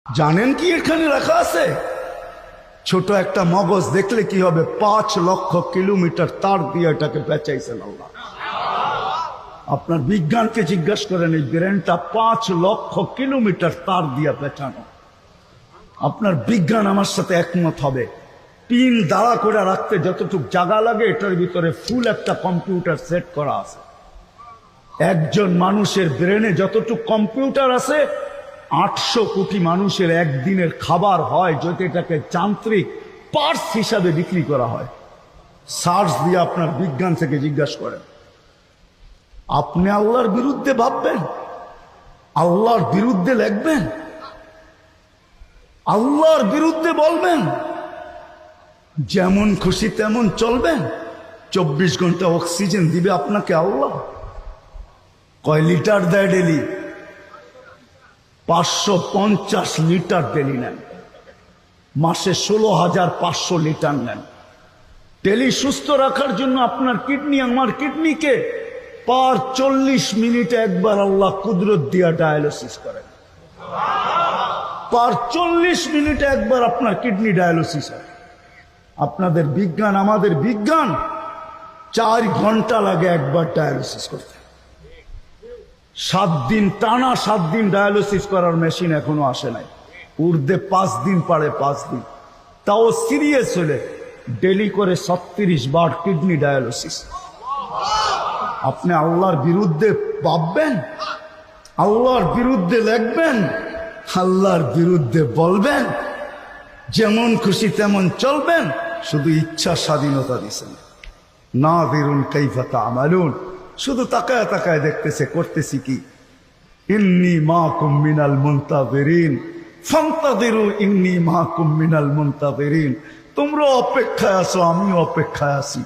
জানেন কি এখানে রাখা আছে? ছোট একটা মগজ দেখলে কি হবে? 5 লক্ষ কিলোমিটার তার দিয়ে এটাকে পেঁচাইছেন আল্লাহ। আপনার বিজ্ঞানকে জিজ্ঞাসা করেন, এই ব্রেনটা 5 লক্ষ কিলোমিটার তার দিয়ে পেঁচানো। আপনার বিজ্ঞান আমার সাথে একমত হবে। পিন দাঁড়া করে রাখতে যতটুক জায়গা লাগে এটার ভিতরে ফুল একটা কম্পিউটার সেট করা আছে। একজন মানুষের ব্রেনে যতটুক কম্পিউটার আছে 800 কোটি মানুষের একদিনের খাবার হয়, যদি এটাকে যান্ত্রিক পার্টস হিসাবে বিক্রি করা হয়। সার্চ দিয়ে আপনার বিজ্ঞান থেকে জিজ্ঞাসা করেন। আপনি আল্লাহর বিরুদ্ধে ভাববেন, আল্লাহর বিরুদ্ধে লিখবেন, আল্লাহর বিরুদ্ধে বলবেন, যেমন খুশি তেমন চলবেন। 24 ঘন্টা অক্সিজেন দিবে আপনাকে আল্লাহ। কয় লিটার দেয় ডেলি? 550 লিটার ডেলি নেন। মাসে 16,500 লিটার নেন। ডেলি সুস্থ রাখার জন্য আপনার কিডনি, আমার কিডনিকে পার 40 মিনিটে একবার আল্লাহ কুদরত দিয়া ডায়ালিসিস করেন। পার 40 মিনিটে একবার আপনার কিডনি ডায়ালিসিস হয়। আপনাদের বিজ্ঞান, আমাদের বিজ্ঞান 4 ঘন্টা লাগে একবার ডায়ালিসিস করতে। 7 দিন টানা, 7 দিন ডায়ালিসিস করার মেশিন এখনো আসে নাই। ঊর্ধ্বে 5 দিন পারে, 5 দিন। তাও সিরিয়াস হলে ডেলি করে 36 বার কিডনি ডায়ালিসিস। আপনি আল্লাহর বিরুদ্ধে ভাববেন, আল্লাহর বিরুদ্ধে লিখবেন, আল্লাহর বিরুদ্ধে বলবেন, যেমন খুশি তেমন চলবেন। শুধু ইচ্ছা স্বাধীনতা দিছেন। নাযিরুন কাইফা তা'মালুন, শুধু তাকায় তাকায় দেখতেছে করতেছি কি। ইন্নী মাকুম মিনাল মুনতাযিরিন ফান্তাযিরু ইন্নী মাকুম মিনাল মুনতাযিরিন। তোমরা অপেক্ষায় আছো, আমিও অপেক্ষায় আছি।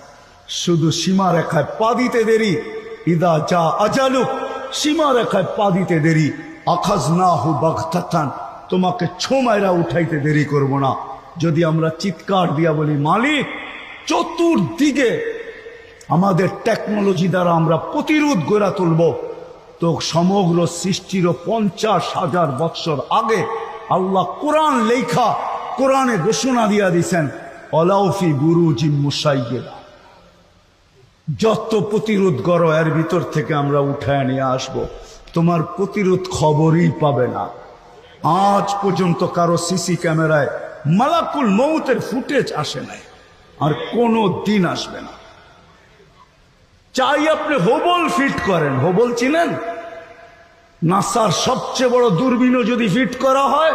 শুধু সীমা রেখায় পা দিতে দেরি। ইদা যা আজালুক, সীমা রেখায় পা দিতে দেরি। আখাযনাহু বাগতাতান, তোমাকে ছোমাইরা উঠাইতে দেরি করব না। যদি আমরা চিৎকার দিয়া বলি মালিক, চতুর্দিকে আমাদের টেকনোলজি দ্বারা আমরা প্রতিরোধ গড়ে তুলব, তো সমগ্র সৃষ্টির 50,000 বৎসর আগে আল্লাহ কোরআন লেখা, কোরআনে ঘোষণা দিয়া দিছেন, অলাউফি বুরুজিম মুশাইয়্যিদা। যত প্রতিরোধ করো এর ভিতর থেকে আমরা উঠায় নিয়ে আসব। তোমার প্রতিরোধ খবরই পাবে না। আজ পর্যন্ত কারো সিসি ক্যামেরায় মালাকুল মউতের ফুটেজ আসে নাই, আর কোনো দিন আসবে না। চাই আপনি হোবল ফিট করেন। হোবল চিনেন? নাসার সবচেয়ে বড় দূরবীনও যদি ফিট করা হয়